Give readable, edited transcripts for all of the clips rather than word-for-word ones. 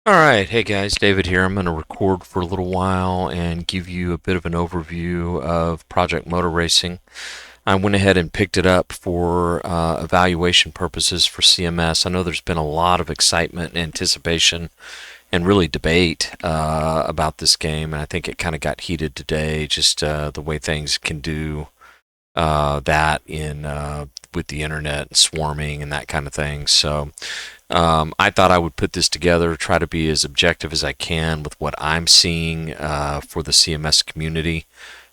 Alright, hey guys, David here. I'm going to record for a little while and give you a bit of an overview of Project Motor Racing. I went ahead and picked it up for evaluation purposes for CMS. I know there's been a lot of excitement and anticipation and really debate about this game, and I think it kind of got heated today, just the way things can do that in with the internet and swarming and that kind of thing. So I thought I would put this together, try to be as objective as I can with what I'm seeing for the CMS community.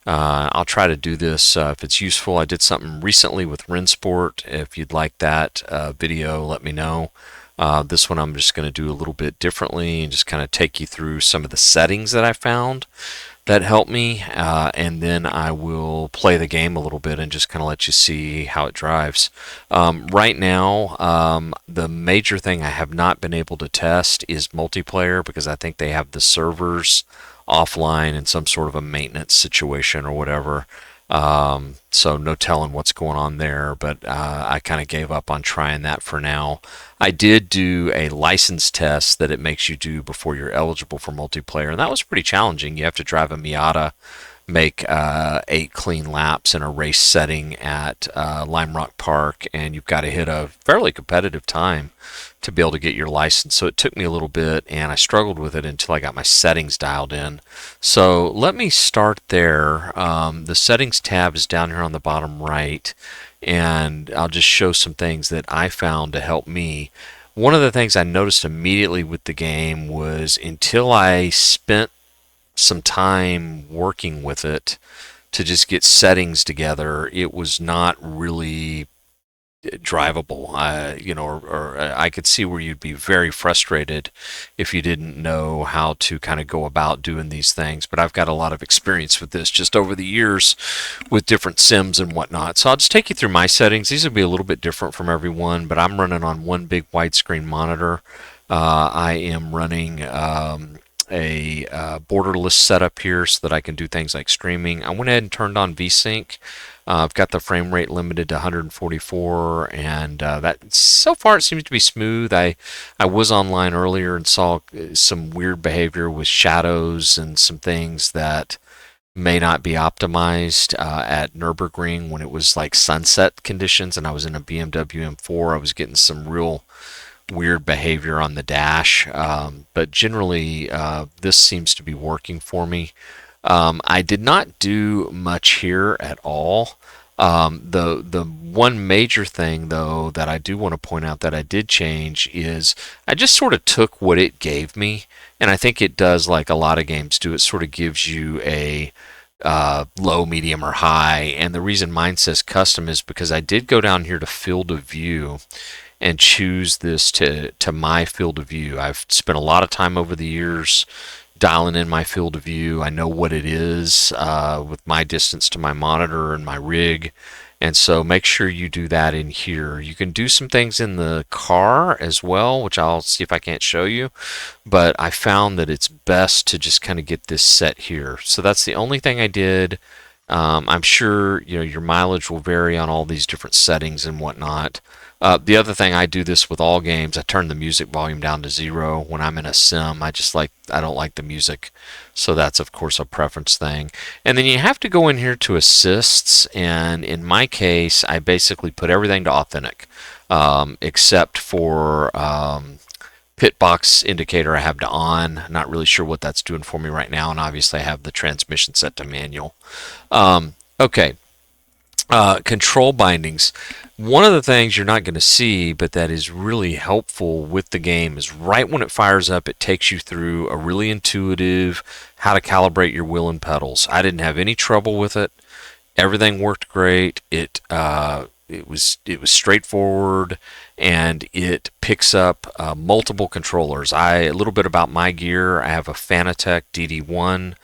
I'll try to do this if it's useful. I did something recently with Rensport. If you'd like that video, let me know. This one I'm just going to do a little bit differently and just kind of take you through some of the settings that I found that helped me, and then I will play the game a little bit and just kind of let you see how it drives. Right now, the major thing I have not been able to test is multiplayer because I think they have the servers offline in some sort of a maintenance situation or whatever. So no telling what's going on there, but I kind of gave up on trying that for now. I did do a license test that it makes you do before you're eligible for multiplayer, and that was pretty challenging. You have to drive a Miata, make 8 clean laps in a race setting at Lime Rock Park, and you've got to hit a fairly competitive time to be able to get your license. So it took me a little bit, and I struggled with it until I got my settings dialed in. So let me start there. The settings tab is down here on the bottom right, and I'll just show some things that I found to help me. One of the things I noticed immediately with the game was until I spent some time working with it to just get settings together, it was not really drivable. Or I could see where you'd be very frustrated if you didn't know how to kind of go about doing these things. But I've got a lot of experience with this just over the years with different sims and whatnot. So I'll just take you through my settings. These will be a little bit different from everyone, but I'm running on one big widescreen monitor. I am running a borderless setup here so that I can do things like streaming. I went ahead and turned on VSync. I've got the frame rate limited to 144, and that so far it seems to be smooth. I was online earlier and saw some weird behavior with shadows and some things that may not be optimized at Nürburgring when it was like sunset conditions and I was in a BMW M4. I was getting some real weird behavior on the dash, but generally this seems to be working for me. I did not do much here at all. The one major thing though that I do want to point out that I did change is I just sort of took what it gave me, and I think it does like a lot of games do. It sort of gives you a low, medium, or high, and the reason mine says custom is because I did go down here to field of view and choose this to my field of view. I've spent a lot of time over the years dialing in my field of view. I know what it is with my distance to my monitor and my rig. And so make sure you do that in here. You can do some things in the car as well, which I'll see if I can't show you. But I found that it's best to just kind of get this set here. So that's the only thing I did. I'm sure your mileage will vary on all these different settings and whatnot. The other thing, I do this with all games. I turn the music volume down to 0 when I'm in a sim. I don't like the music, so that's of course a preference thing. And then you have to go in here to assists, and in my case, I basically put everything to authentic, except for pit box indicator I have to on. Not really sure what that's doing for me right now, and obviously I have the transmission set to manual. Okay, control bindings. One of the things you're not going to see, but that is really helpful with the game, is right when it fires up, it takes you through a really intuitive how to calibrate your wheel and pedals. I didn't have any trouble with it. Everything worked great. It was straightforward, and it picks up multiple controllers. A little bit about my gear. I have a Fanatec DD1.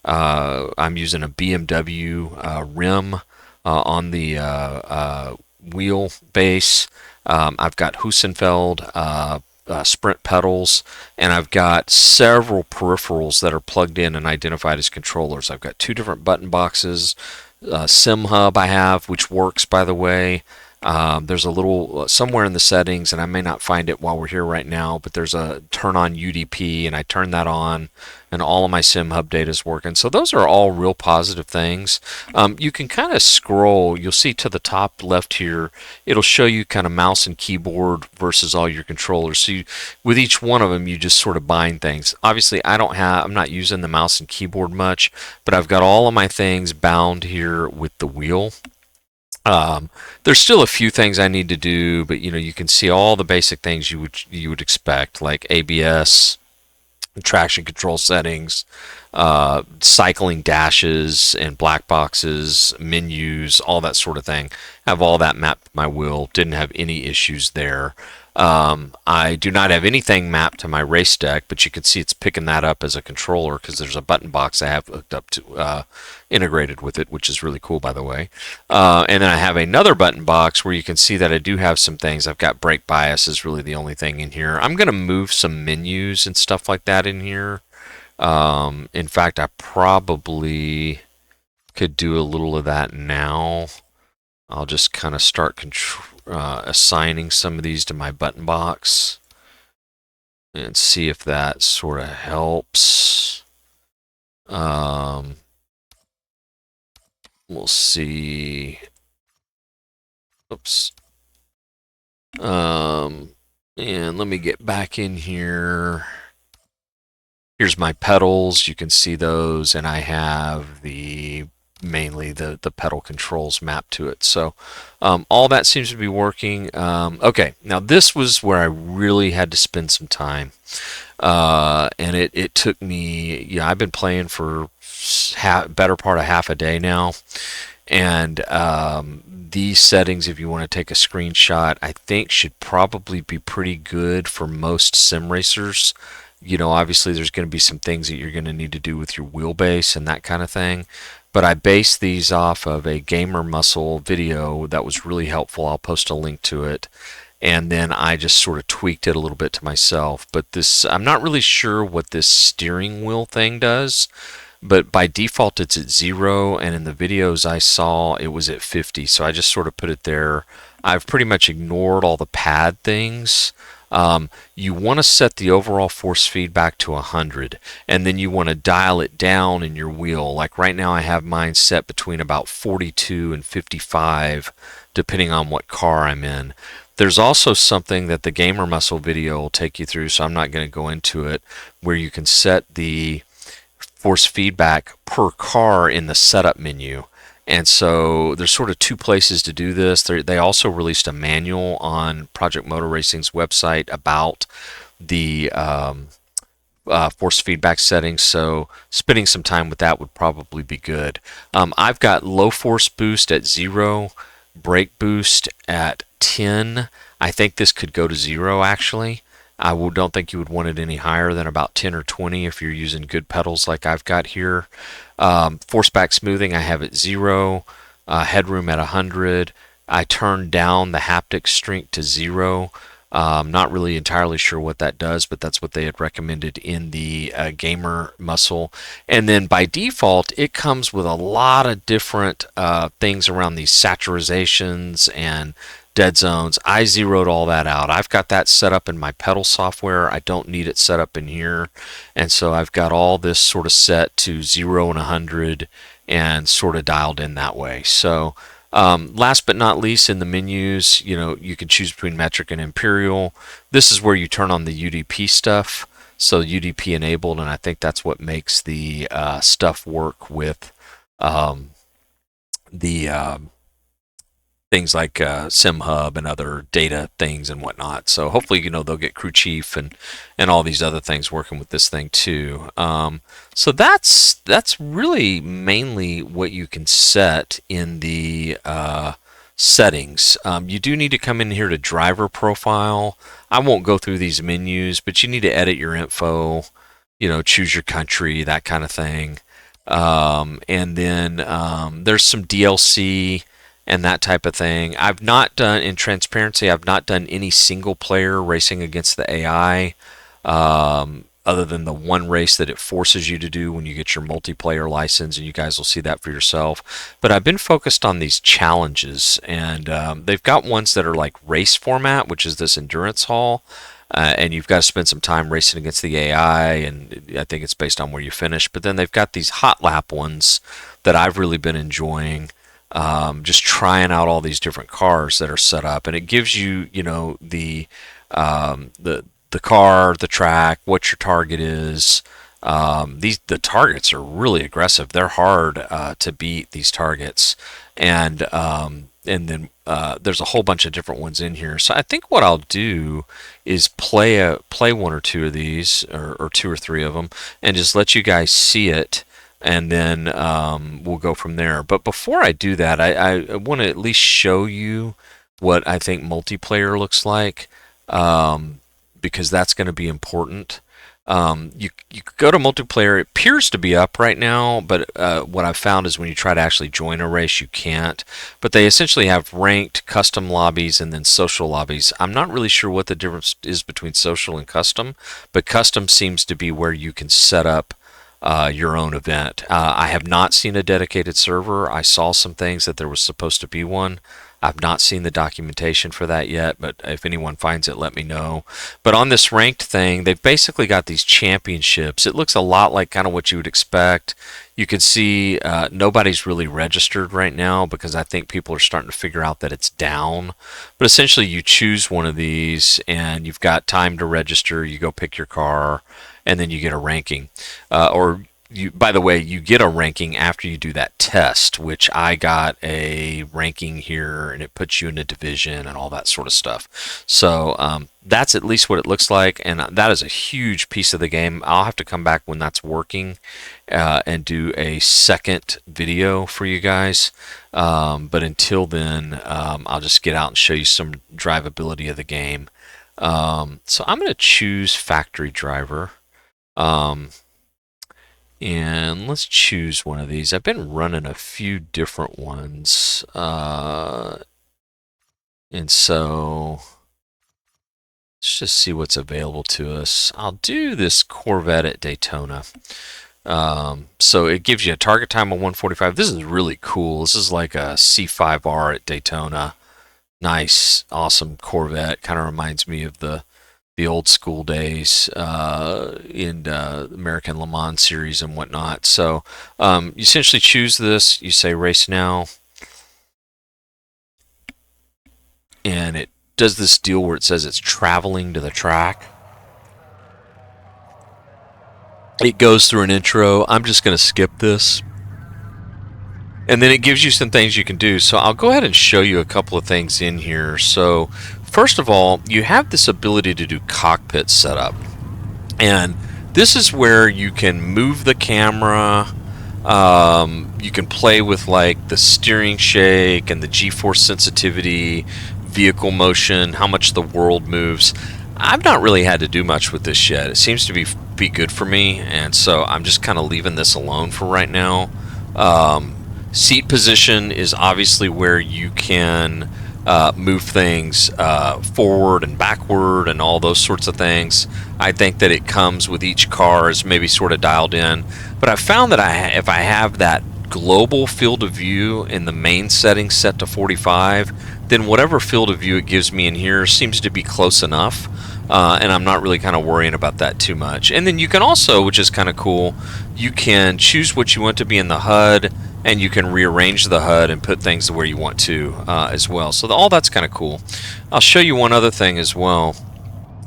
I'm using a BMW rim on the wheel base. I've got Hussenfeld sprint pedals, and I've got several peripherals that are plugged in and identified as controllers. I've got 2 different button boxes, Sim Hub I have, which works by the way. There's a little somewhere in the settings, and I may not find it while we're here right now, but there's a turn on UDP, and I turn that on, and all of my Sim Hub data is working. So those are all real positive things. You can kind of scroll. You'll see to the top left here, it'll show you kind of mouse and keyboard versus all your controllers. So with each one of them, you just sort of bind things. Obviously, I'm not using the mouse and keyboard much, but I've got all of my things bound here with the wheel. There's still a few things I need to do, but you can see all the basic things you would expect, like ABS, traction control settings, cycling dashes and black boxes, menus, all that sort of thing. Have all that mapped to my wheel. Didn't have any issues there. I do not have anything mapped to my race deck, but you can see it's picking that up as a controller because there's a button box I have hooked up to integrated with it, which is really cool, by the way. And then I have another button box where you can see that I do have some things. I've got brake bias is really the only thing in here. I'm going to move some menus and stuff like that in here. In fact, I probably could do a little of that now. I'll just kind of start assigning some of these to my button box and see if that sort of helps. We'll see. Oops. And let me get back in here. Here's my pedals. You can see those, and I have mainly the pedal controls mapped to it. So all that seems to be working. Okay, now this was where I really had to spend some time. And it took me, I've been playing for better part of half a day now. And these settings, if you want to take a screenshot, I think should probably be pretty good for most sim racers. Obviously there's going to be some things that you're going to need to do with your wheelbase and that kind of thing. But I based these off of a Gamer Muscle video that was really helpful. I'll post a link to it. And then I just sort of tweaked it a little bit to myself. But I'm not really sure what this steering wheel thing does. But by default it's at 0, and in the videos I saw it was at 50. So I just sort of put it there. I've pretty much ignored all the pad things. You want to set the overall force feedback to 100, and then you want to dial it down in your wheel. Like right now I have mine set between about 42 and 55 depending on what car I'm in. There's also something that the Gamer Muscle video will take you through, so I'm not going to go into it, where you can set the force feedback per car in the setup menu. And so there's sort of two places to do this. They also released a manual on Project Motor Racing's website about the force feedback settings. So spending some time with that would probably be good. I've got low force boost at 0, brake boost at 10. I think this could go to 0 actually. I don't think you would want it any higher than about 10 or 20 if you're using good pedals like I've got here. Force back smoothing I have at 0. Headroom at 100. I turned down the haptic strength to 0. Not really entirely sure what that does, but that's what they had recommended in the Gamer Muscle. And then by default, it comes with a lot of different things around these saturizations and dead zones. I zeroed all that out. I've got that set up in my pedal software. I don't need it set up in here. And so I've got all this sort of set to 0 and 100 and sort of dialed in that way. So last but not least, in the menus, you can choose between metric and imperial. This is where you turn on the UDP stuff. So UDP enabled, and I think that's what makes the stuff work with the things like Sim Hub and other data things and whatnot. So hopefully, they'll get Crew Chief and all these other things working with this thing too. So that's really mainly what you can set in the settings. You do need to come in here to driver profile. I won't go through these menus, but you need to edit your info, choose your country, that kind of thing. And then there's some DLC and that type of thing. I've not done, in transparency, I've not done any single player racing against the AI. other than the one race that it forces you to do when you get your multiplayer license, and you guys will see that for yourself. But I've been focused on these challenges, and they've got ones that are like race format, which is this endurance hall. And you've got to spend some time racing against the AI, and I think it's based on where you finish. But then they've got these hot lap ones that I've really been enjoying, just trying out all these different cars that are set up, and it gives you, the car, the track, what your target is. The targets are really aggressive. They're hard to beat, these targets, and then there's a whole bunch of different ones in here. So I think what I'll do is play one or two of these, or two or three of them, and just let you guys see it, and then we'll go from there. But before I do that, I want to at least show you what I think multiplayer looks like, because that's going to be important. You could go to multiplayer. It appears to be up right now, but what I've found is when you try to actually join a race, you can't. But they essentially have ranked, custom lobbies, and then social lobbies. I'm not really sure what the difference is between social and custom, but custom seems to be where you can set up your own event. I have not seen a dedicated server. I saw some things that there was supposed to be one. I've not seen the documentation for that yet, but if anyone finds it, let me know. But on this ranked thing, they've basically got these championships. It looks a lot like kind of what you would expect. You can see nobody's really registered right now because I think people are starting to figure out that it's down. But essentially, you choose one of these, and you've got time to register. You go pick your car, and then you get a ranking. By the way, you get a ranking after you do that test, which I got a ranking here, and it puts you in a division and all that sort of stuff. So that's at least what it looks like, and that is a huge piece of the game. I'll have to come back when that's working and do a second video for you guys. But until then, I'll just get out and show you some drivability of the game. So I'm going to choose factory driver. And let's choose one of these. I've been running a few different ones. And so let's just see what's available to us. I'll do this Corvette at Daytona. So it gives you a target time of 1:45. This is really cool. This is like a C5R at Daytona. Nice, awesome Corvette. Kind of reminds me of the old school days in American Le Mans series and whatnot. So you essentially choose this. You say race now, and it does this deal where it says it's traveling to the track. It goes through an intro. I'm just going to skip this. And then it gives you some things you can do. So I'll go ahead and show you a couple of things in here. So first of all, you have this ability to do cockpit setup. And this is where you can move the camera. You can play with like the steering shake and the G-force sensitivity, vehicle motion, how much the world moves. I've not really had to do much with this yet. It seems to be good for me, and so I'm just kind of leaving this alone for right now. Seat position is obviously where you can move things forward and backward and all those sorts of things. I think that it comes with each car is maybe sort of dialed in, but I've found that if I have that global field of view in the main settings set to 45, then whatever field of view it gives me in here seems to be close enough. And I'm not really kind of worrying about that too much. And then you can also, which is kind of cool, you can choose what you want to be in the HUD, and you can rearrange the HUD and put things where you want to as well. So all that's kind of cool. I'll show you one other thing as well.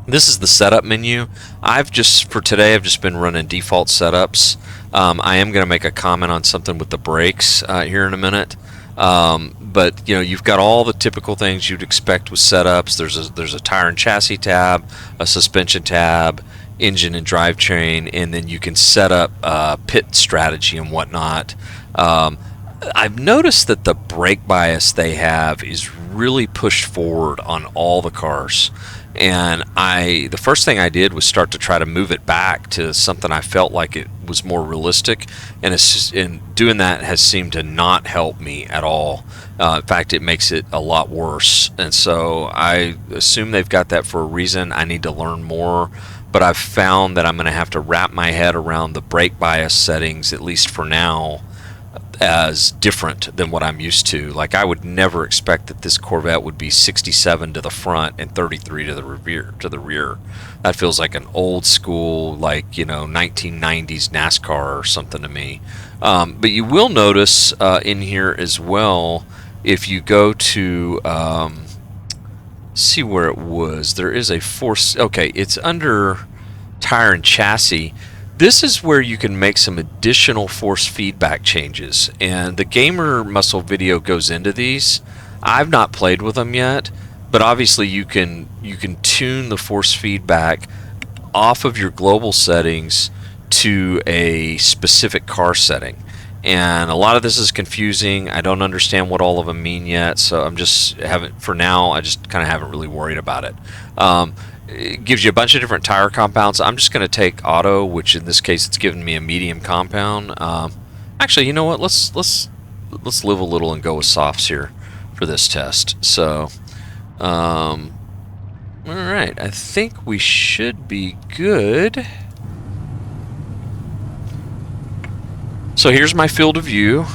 This is the setup menu. For today, I've just been running default setups. I am going to make a comment on something with the brakes here in a minute. But you've got all the typical things you'd expect with setups. There's a tire and chassis tab, a suspension tab, engine and drivetrain, and then you can set up pit strategy and whatnot. I've noticed that the brake bias they have is really pushed forward on all the cars. And the first thing I did was start to try to move it back to something I felt like it was more realistic, and doing that has seemed to not help me at all. In fact, it makes it a lot worse. And so I assume they've got that for a reason. I need to learn more. but I've found that I'm going to have to wrap my head around the brake bias settings, at least for now, as different than what I'm used to. Like, I would never expect that this Corvette would be 67 to the front and 33 to the rear. That feels like an old school, like, 1990s NASCAR or something to me. But you will notice in here as well, if you go to see where it was, there is a force. Okay, it's under tire and chassis. This is where you can make some additional force feedback changes, and the Gamer Muscle video goes into these. I've not played with them yet, but obviously you can tune the force feedback off of your global settings to a specific car setting. And a lot of this is confusing. I don't understand what all of them mean yet, so I just kind of haven't really worried about it. It gives you a bunch of different tire compounds. I'm just going to take auto, which in this case it's giving me a medium compound. Actually, you know what? Let's live a little and go with softs here for this test. So, all right, I think we should be good. So here's my field of view.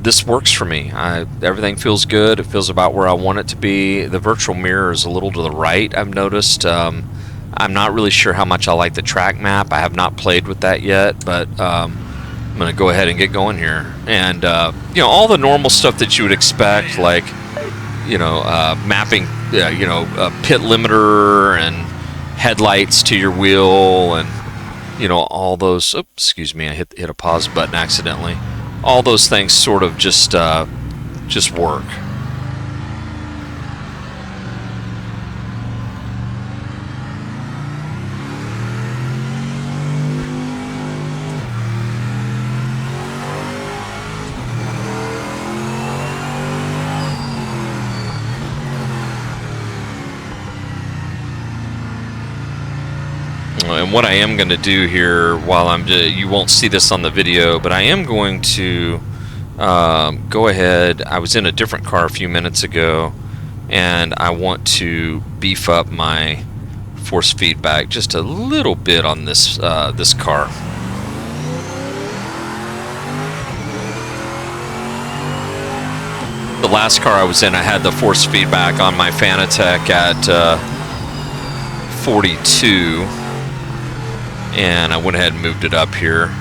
This works for me. Everything feels good. It feels about where I want it to be. The virtual mirror is a little to the right, I've noticed. I'm not really sure how much I like the track map. I have not played with that yet, but I'm going to go ahead and get going here. And, all the normal stuff that you would expect, like, mapping, pit limiter and headlights to your wheel, and all those. Oops, excuse me, I hit a pause button accidentally. All those things sort of just work. And what I am going to do here, while you won't see this on the video, but I am going to go ahead. I was in a different car a few minutes ago, and I want to beef up my force feedback just a little bit on this this car. The last car I was in, I had the force feedback on my Fanatec at 42. And I went ahead and moved it up here.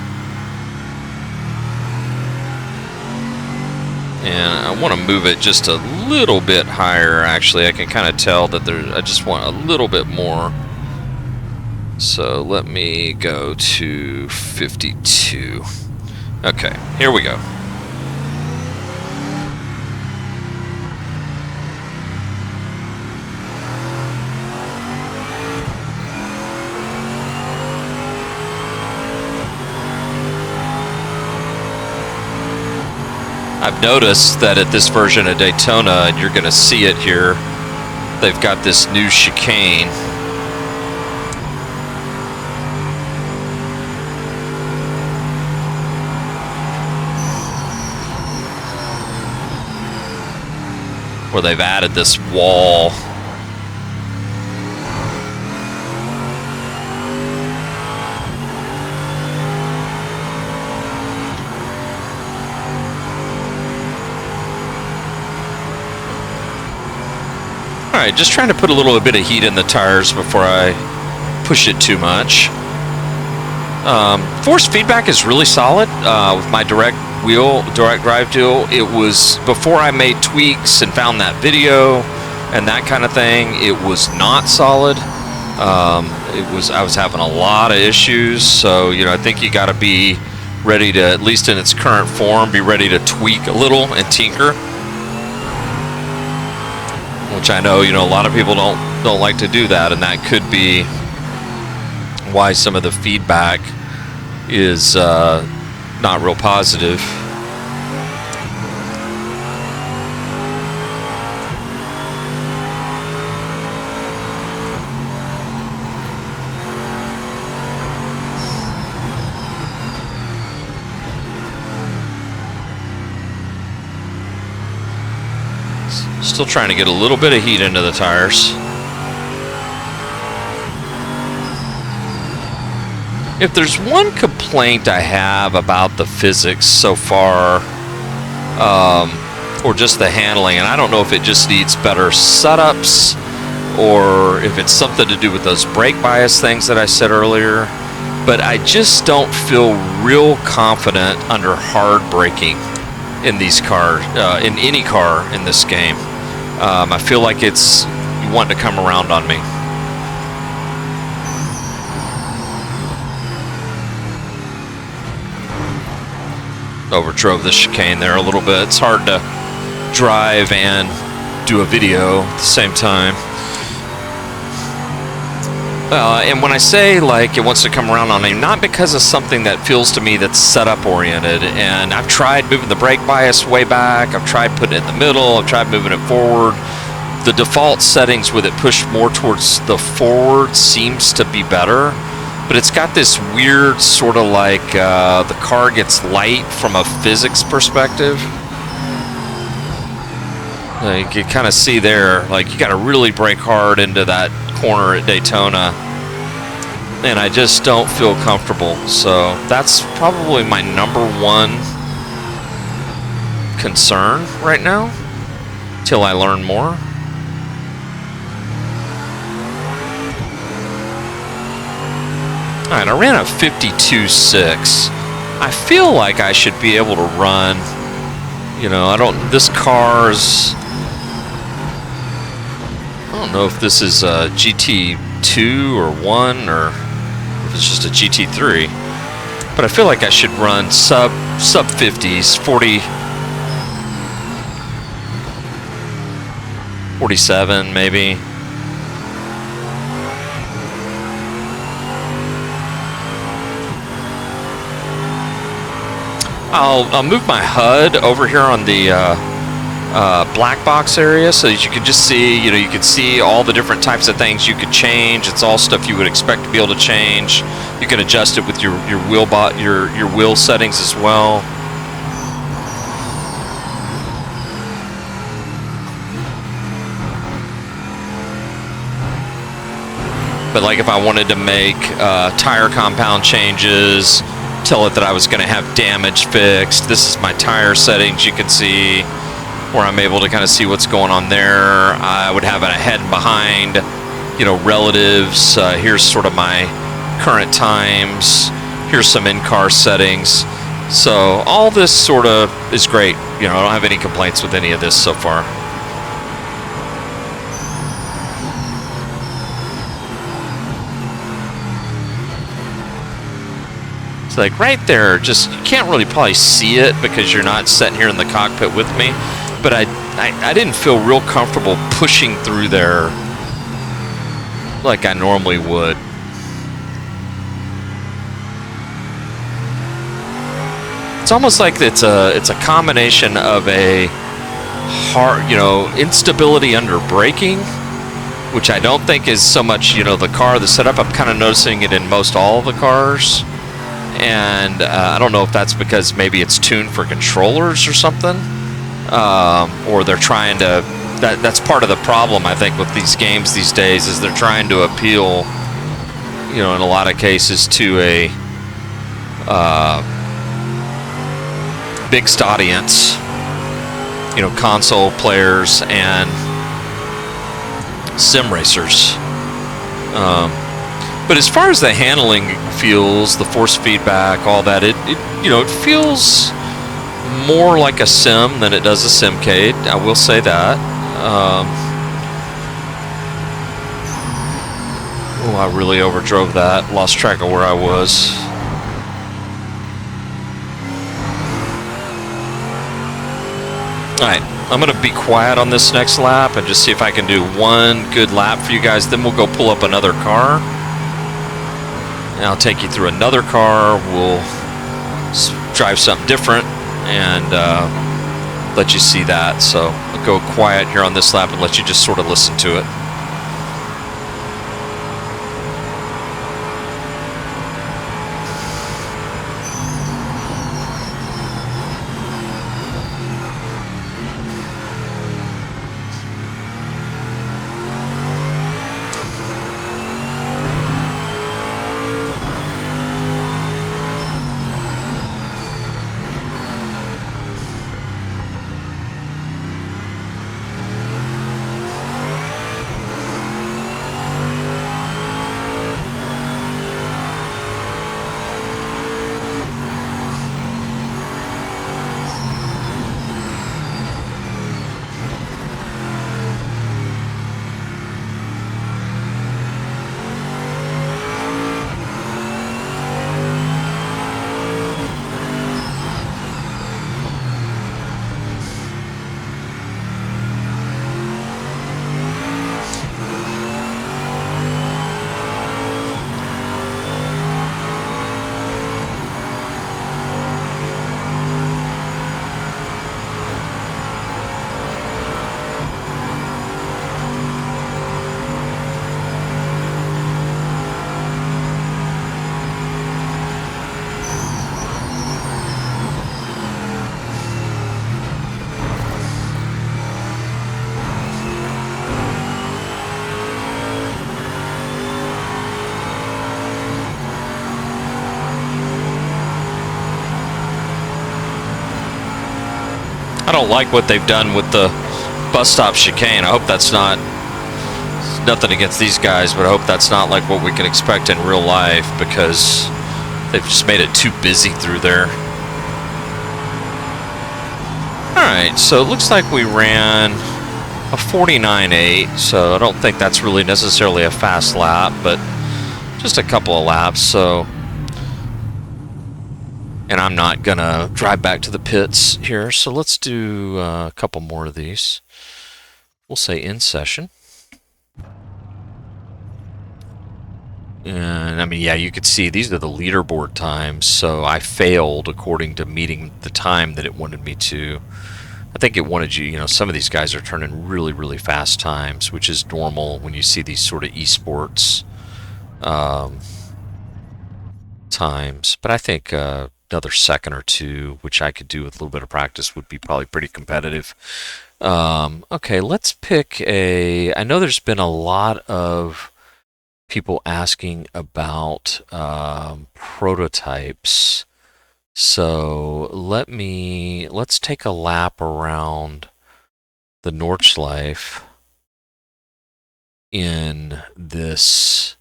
And I want to move it just a little bit higher, actually. I can kind of tell that I just want a little bit more. So let me go to 52. Okay, here we go. I've noticed that at this version of Daytona, and you're going to see it here, they've got this new chicane. Where they've added this wall. Alright, just trying to put a little bit of heat in the tires before I push it too much. Force feedback is really solid with my direct drive tool. It was before I made tweaks and found that video and that kind of thing. It was not solid. I was having a lot of issues, so I think you got to be ready to, at least in its current form, be ready to tweak a little and tinker. Which I know, a lot of people don't like to do that, and that could be why some of the feedback is not real positive. Still trying to get a little bit of heat into the tires. If there's one complaint I have about the physics so far, or just the handling, and I don't know if it just needs better setups or if it's something to do with those brake bias things that I said earlier, but I just don't feel real confident under hard braking in these cars, in any car in this game. I feel like it's wanting to come around on me. Overdrove the chicane there a little bit. It's hard to drive and do a video at the same time. And when I say like it wants to come around on me, not because of something that feels to me that's setup oriented, and I've tried moving the brake bias way back, I've tried putting it in the middle, I've tried moving it forward. The default settings with it pushed more towards the forward seems to be better, but it's got this weird sort of like the car gets light from a physics perspective. Like you kind of see there, like you got to really brake hard into that corner at Daytona, and I just don't feel comfortable. So that's probably my number one concern right now till I learn more. Alright, I ran a 52.6. I feel like I should be able to run, you know, this car's, I don't know if this is a GT2 or 1 or if it's just a GT3, but I feel like I should run sub 50s, 47 maybe. I'll move my HUD over here on the black box area so that you can just see, you know, you can see all the different types of things you could change. It's all stuff you would expect to be able to change. You can adjust it with your wheel settings as well. But like if I wanted to make tire compound changes, tell it that I was going to have damage fixed. This is my tire settings, you can see where I'm able to kind of see what's going on there. I would have a ahead and behind, you know, relatives. Here's sort of my current times. Here's some in-car settings. So all this sort of is great. You know, I don't have any complaints with any of this so far. Like right there, just you can't really probably see it because you're not sitting here in the cockpit with me, but I didn't feel real comfortable pushing through there like I normally would. It's almost like it's a combination of a hard, you know, instability under braking, which I don't think is so much, you know, the setup. I'm kind of noticing it in most all of the cars. And I don't know if that's because maybe it's tuned for controllers or something, or they're trying to, that's part of the problem I think with these games these days, is they're trying to appeal, you know, in a lot of cases to a mixed audience, you know, console players and sim racers. But as far as the handling feels, the force feedback, all that, it you know, it feels more like a sim than it does a simcade. I will say that. Oh, I really overdrove that. Lost track of where I was. All right, I'm gonna be quiet on this next lap and just see if I can do one good lap for you guys. Then we'll go pull up another car. And I'll take you through another car. We'll drive something different and let you see that. So I'll go quiet here on this lap and let you just sort of listen to it. I don't like what they've done with the bus stop chicane. I hope that's not... Nothing against these guys, but I hope that's not like what we can expect in real life, because they've just made it too busy through there. Alright, so it looks like we ran a 49.8, so I don't think that's really necessarily a fast lap, but just a couple of laps, so... And I'm not gonna drive back to the pits here, so let's do a couple more of these. We'll say in session. And I mean, yeah, you could see these are the leaderboard times, so I failed according to meeting the time that it wanted me to. I think it wanted you know, some of these guys are turning really, really fast times, which is normal when you see these sort of esports times. But I think another second or two, which I could do with a little bit of practice, would be probably pretty competitive. Okay, let's pick a... I know there's been a lot of people asking about prototypes. So let's take a lap around the Nordschleife in this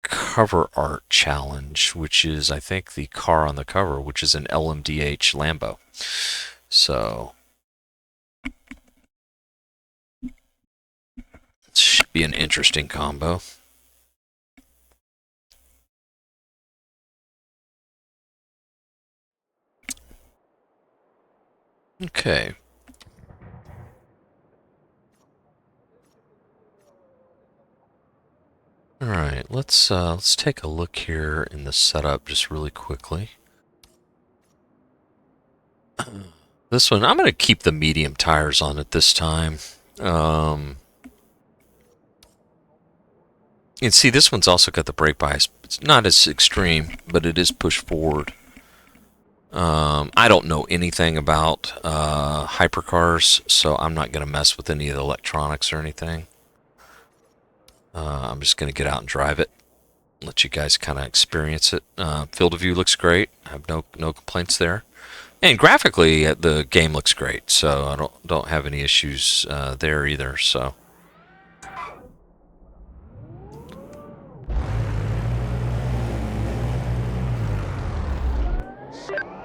cover art challenge, which is, I think, the car on the cover, which is an LMDH Lambo. So it should be an interesting combo. Okay. All right, let's take a look here in the setup just really quickly. This one, I'm going to keep the medium tires on it this time. And see, this one's also got the brake bias. It's not as extreme, but it is push forward. I don't know anything about hypercars, so I'm not going to mess with any of the electronics or anything. I'm just going to get out and drive it, let you guys kind of experience it. Field of view looks great. I have no complaints there, and graphically the game looks great. So I don't have any issues there either. So.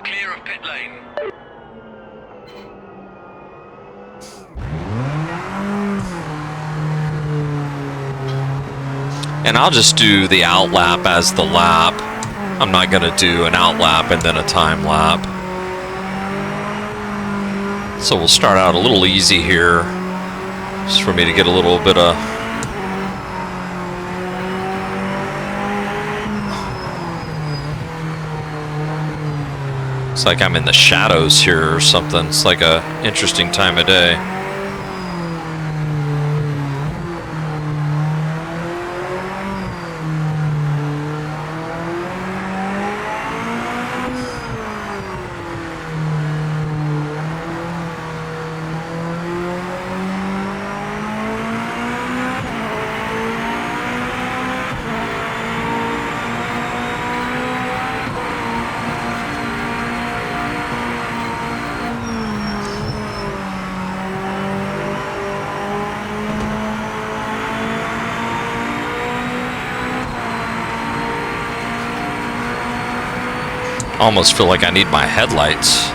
Clear of pit lane. And I'll just do the out lap as the lap. I'm not going to do an out lap and then a time lap. So we'll start out a little easy here, just for me to get a little bit of... It's like I'm in the shadows here or something. It's like a interesting time of day. Almost feel like I need my headlights.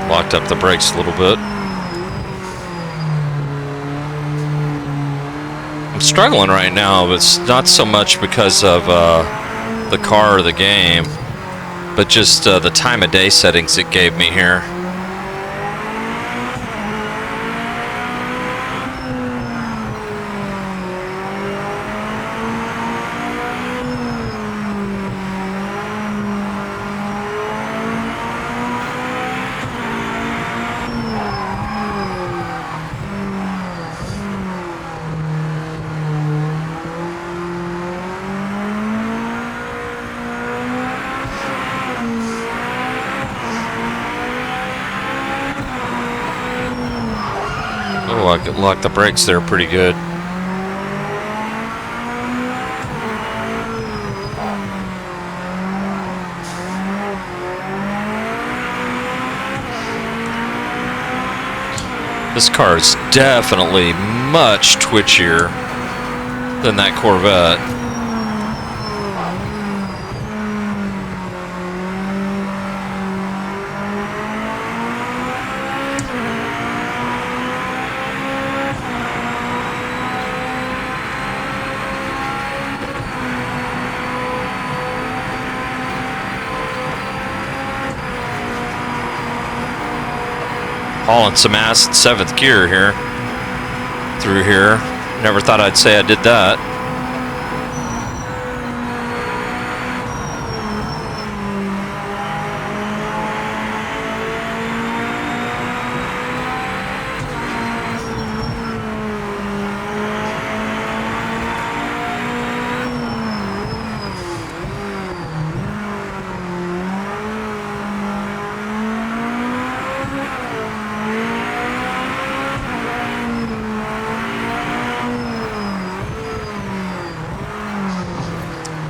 Locked up the brakes a little bit. struggling right now, but it's not so much because of the car or the game, but just the time of day settings it gave me here. Oh, I could lock the brakes there pretty good. This car is definitely much twitchier than that Corvette. Hauling some ass in 7th gear here. Through here. Never thought I'd say I did that.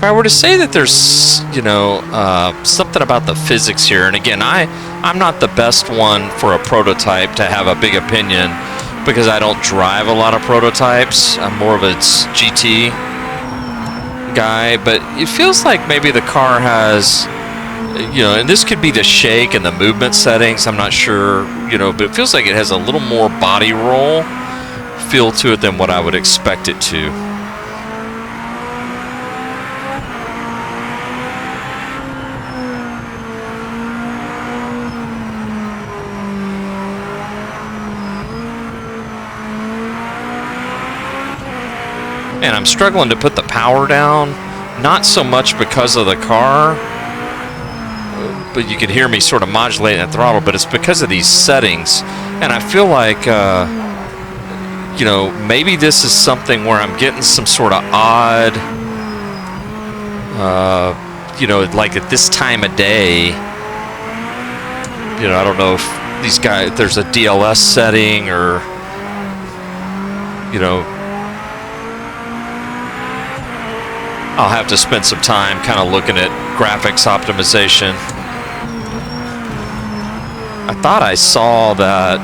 If I were to say that there's, you know, something about the physics here, and again, I'm not the best one for a prototype to have a big opinion because I don't drive a lot of prototypes. I'm more of a GT guy, but it feels like maybe the car has, you know, and this could be the shake and the movement settings, I'm not sure, you know, but it feels like it has a little more body roll feel to it than what I would expect it to. And I'm struggling to put the power down, not so much because of the car, but you can hear me sort of modulating the throttle, but it's because of these settings. And I feel like, you know, maybe this is something where I'm getting some sort of odd, you know, like at this time of day, you know, I don't know if these guys, there's a DLS setting or, you know, I'll have to spend some time kind of looking at graphics optimization. I thought I saw that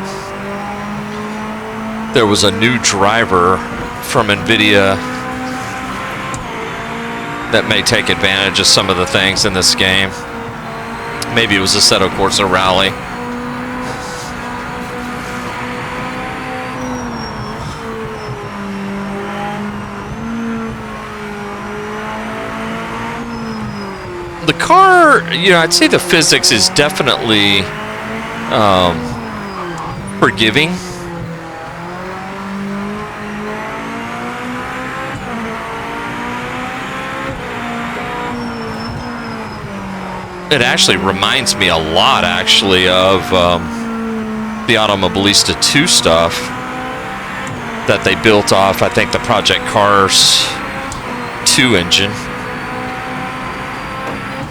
there was a new driver from NVIDIA that may take advantage of some of the things in this game. Maybe it was Assetto Corsa Rally. The car, you know, I'd say the physics is definitely forgiving. It actually reminds me a lot, actually, of the Automobilista 2 stuff that they built off, I think, the Project Cars 2 engine.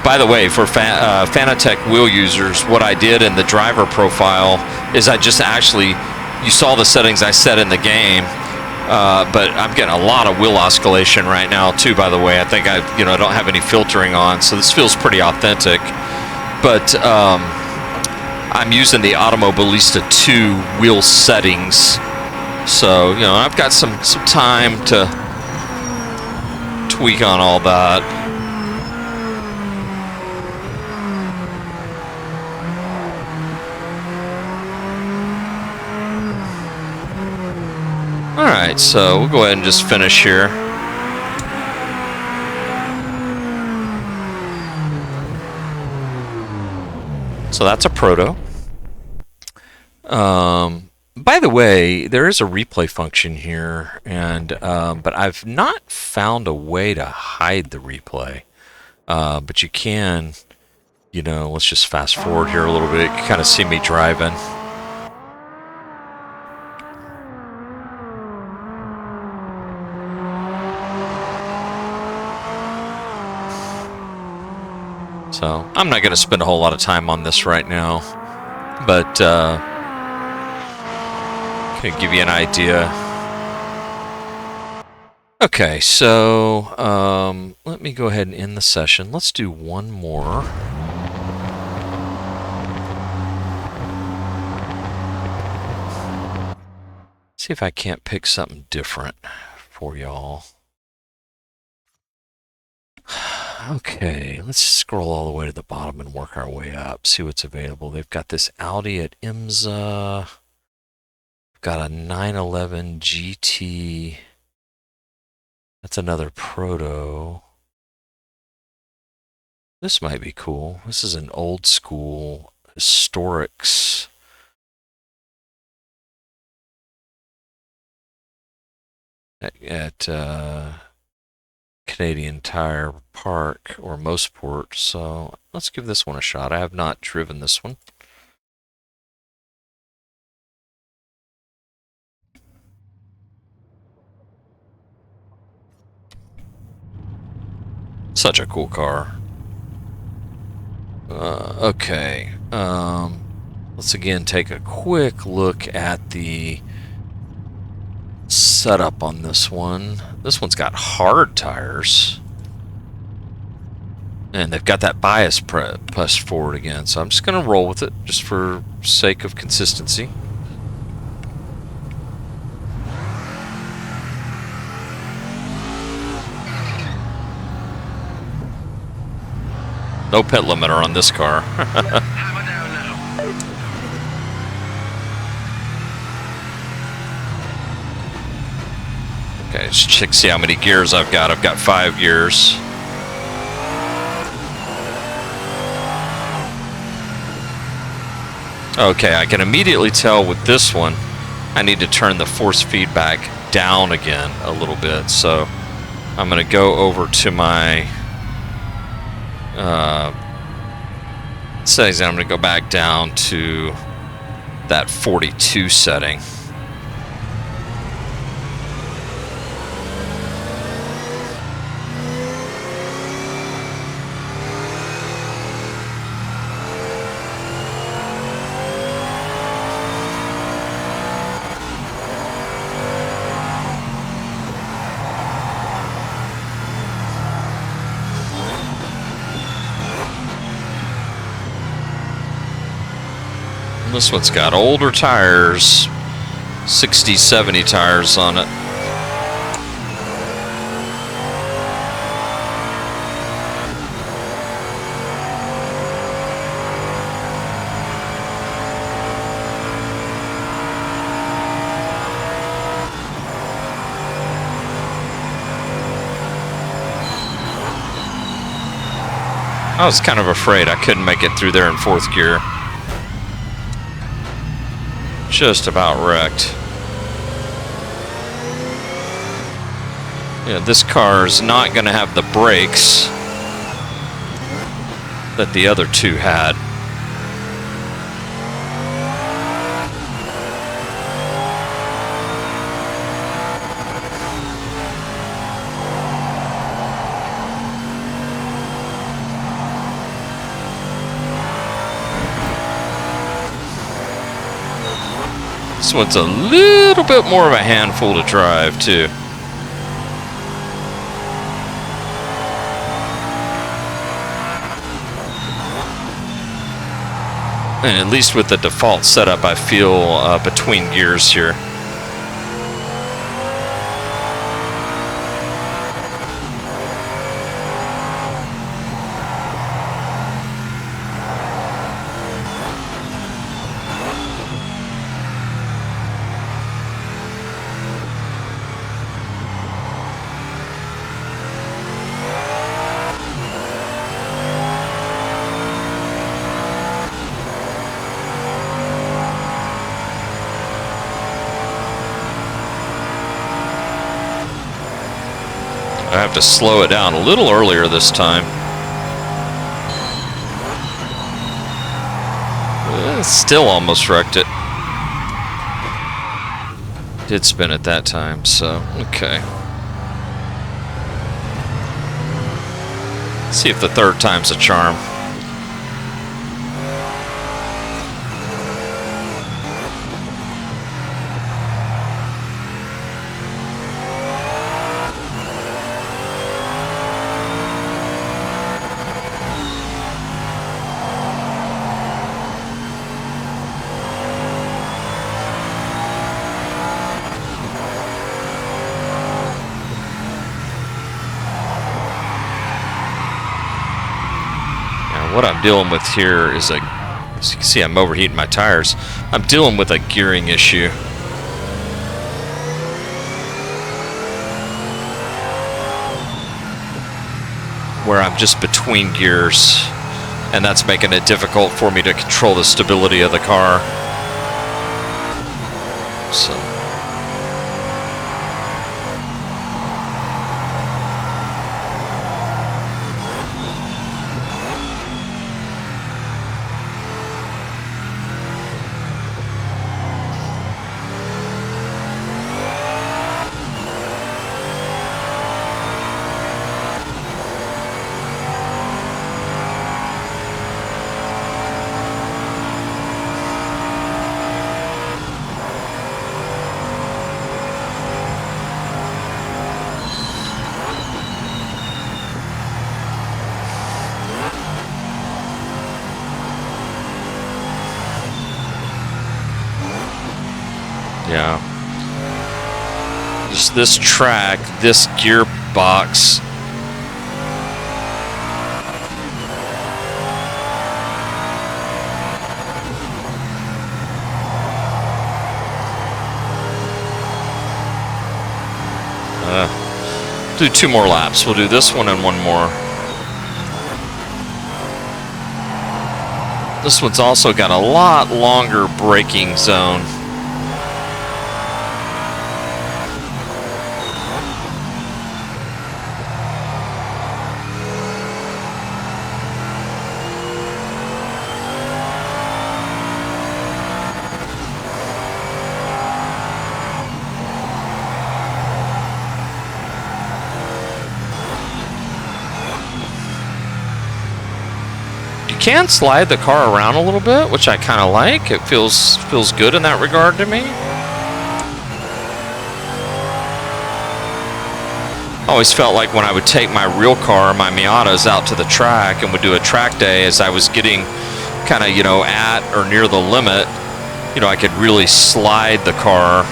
By the way, for Fanatec wheel users, what I did in the driver profile is I just actually, you saw the settings I set in the game, but I'm getting a lot of wheel oscillation right now too, by the way. I think I don't have any filtering on, so this feels pretty authentic. But I'm using the Automobilista 2 wheel settings, so you know I've got some time to tweak on all that. All right. Alright, so we'll go ahead and just finish here. So that's a proto. By the way, there is a replay function here, and but I've not found a way to hide the replay. But you can, let's just fast forward here a little bit. You can kind of see me driving. So I'm not going to spend a whole lot of time on this right now, but can give you an idea. Okay, so let me go ahead and end the session. Let's do one more. See if I can't pick something different for y'all. Okay, let's scroll all the way to the bottom and work our way up, see what's available. They've got this Audi at IMSA. Got a 911 GT. That's another proto. This might be cool. This is an old school historics. At Canadian Tire Park or Mosport. So let's give this one a shot. I have not driven this one. Such a cool car. Okay. Let's again take a quick look at the setup on this one. This one's got hard tires. And they've got that bias pressed forward again. So I'm just going to roll with it just for sake of consistency. No pit limiter on this car. Hammer down now. Okay, let's check, see how many gears I've got. I've got 5 gears. Okay, I can immediately tell with this one, I need to turn the force feedback down again a little bit. So I'm going to go over to my settings, and I'm going to go back down to that 42 setting. This one's got older tires, 60, 70 tires on it. I was kind of afraid I couldn't make it through there in 4th gear. Just about wrecked. Yeah, this car is not going to have the brakes that the other two had. This one's a little bit more of a handful to drive, too. And at least with the default setup, I feel between gears here. have to slow it down a little earlier this time. Still almost wrecked it. Did spin it that time, so okay. See if the third time's a charm. What I'm dealing with here is as you can see, I'm overheating my tires. I'm dealing with a gearing issue. Where I'm just between gears, and that's making it difficult for me to control the stability of the car. So. Yeah. Just this track, this gearbox. Do 2 more laps. We'll do this one and 1 more. This one's also got a lot longer braking zone. You can slide the car around a little bit, which I kind of like. It feels good in that regard to me. I always felt like when I would take my real car, my Miatas, out to the track and would do a track day, as I was getting kind of, at or near the limit, I could really slide the car.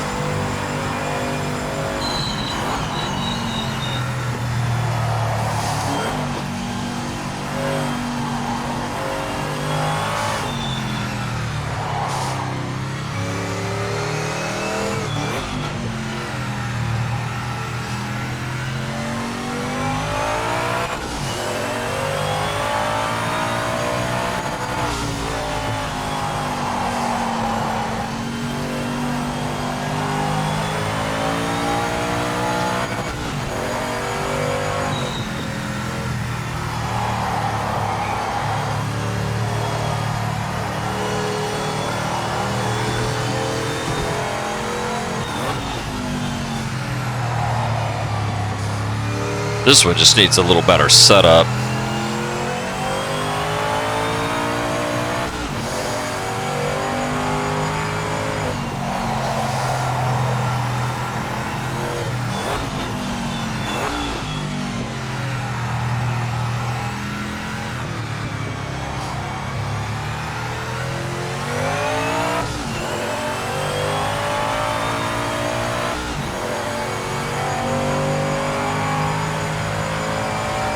This one just needs a little better setup.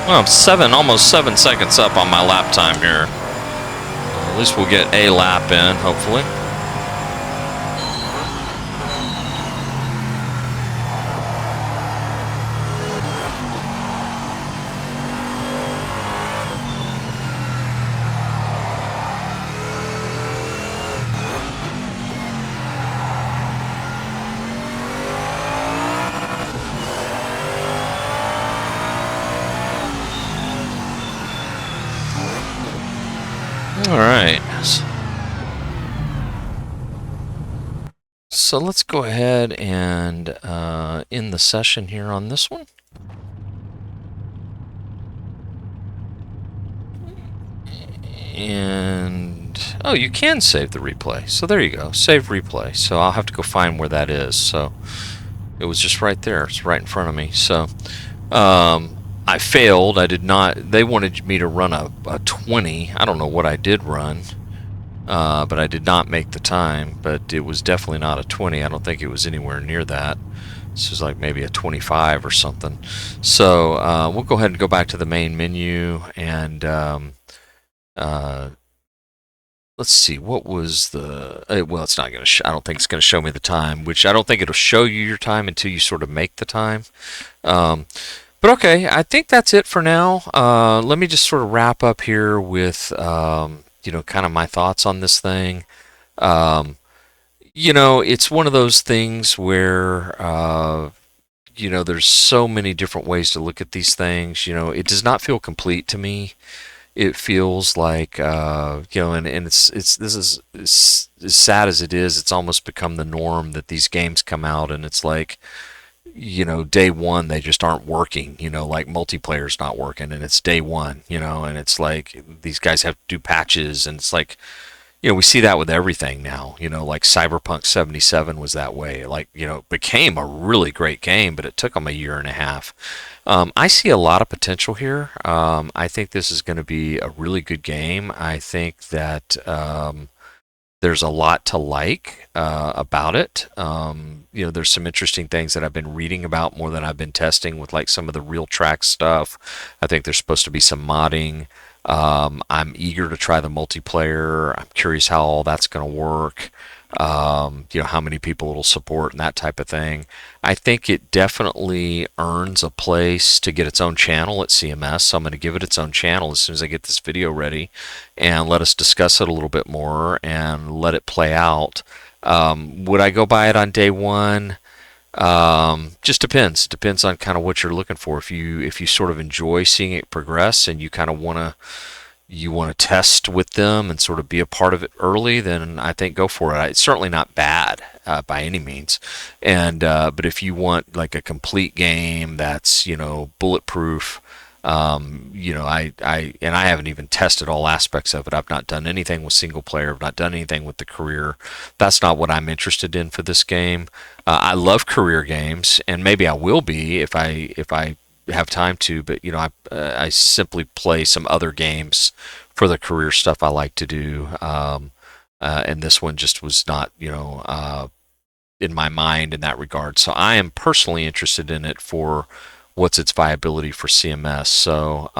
Well, I'm almost 7 seconds up on my lap time here. At least we'll get a lap in, hopefully. All right. So let's go ahead and end the session here on this one. And oh, you can save the replay. So there you go, save replay. So I'll have to go find where that is. So it was just right there. It's right in front of me. So I failed. I did not. They wanted me to run a 20. I don't know what I did run, but I did not make the time. But it was definitely not a 20. I don't think it was anywhere near that. This was like maybe a 25 or something. So we'll go ahead and go back to the main menu and uh, let's see. What was the? Well, it's not going to. I don't think it's going to show me the time. Which I don't think it'll show you your time until you sort of make the time. Um, but okay, I think that's it for now. Let me just sort of wrap up here with kind of my thoughts on this thing. Um, it's one of those things where there's so many different ways to look at these things. It does not feel complete to me. It feels like and it's this is as sad as it is. It's almost become the norm that these games come out and it's like day one they just aren't working. Like multiplayer's not working and it's day one. And it's like these guys have to do patches and it's like we see that with everything now. Like Cyberpunk 77 was that way. Like, it became a really great game, but it took them a year and a half. I see a lot of potential here. I think this is going to be a really good game. I think that there's a lot to like about it. There's some interesting things that I've been reading about more than I've been testing with like some of the real track stuff. I think there's supposed to be some modding. I'm eager to try the multiplayer. I'm curious how all that's going to work. How many people it'll support and that type of thing. I think it definitely earns a place to get its own channel at CMS. So I'm going to give it its own channel as soon as I get this video ready and let us discuss it a little bit more and let it play out. Would I go buy it on day one? Just depends. Depends on kind of what you're looking for. If you sort of enjoy seeing it progress and you kind of want to test with them and sort of be a part of it early, then I think go for it. It's certainly not bad by any means. And but if you want like a complete game that's bulletproof, I haven't even tested all aspects of it. I've not done anything with single player. I've not done anything with the career. That's not what I'm interested in for this game. I love career games, and maybe I will be if I have time to. But I simply play some other games for the career stuff I like to do. And this one just was not in my mind in that regard. So I am personally interested in it for what's its viability for CMS. So,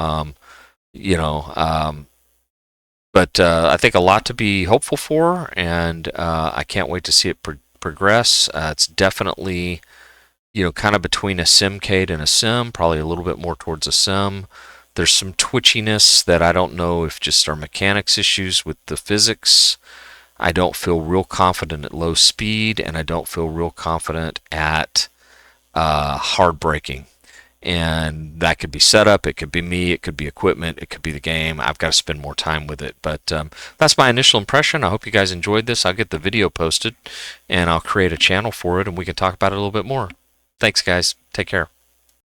but I think a lot to be hopeful for, and I can't wait to see it progress. It's definitely, kind of between a simcade and a sim, probably a little bit more towards a sim. There's some twitchiness that I don't know if just are mechanics issues with the physics. I don't feel real confident at low speed, and I don't feel real confident at hard braking. And that could be setup, it could be me, it could be equipment, it could be the game. I've got to spend more time with it. But that's my initial impression. I hope you guys enjoyed this. I'll get the video posted and I'll create a channel for it and we can talk about it a little bit more. Thanks, guys. Take care.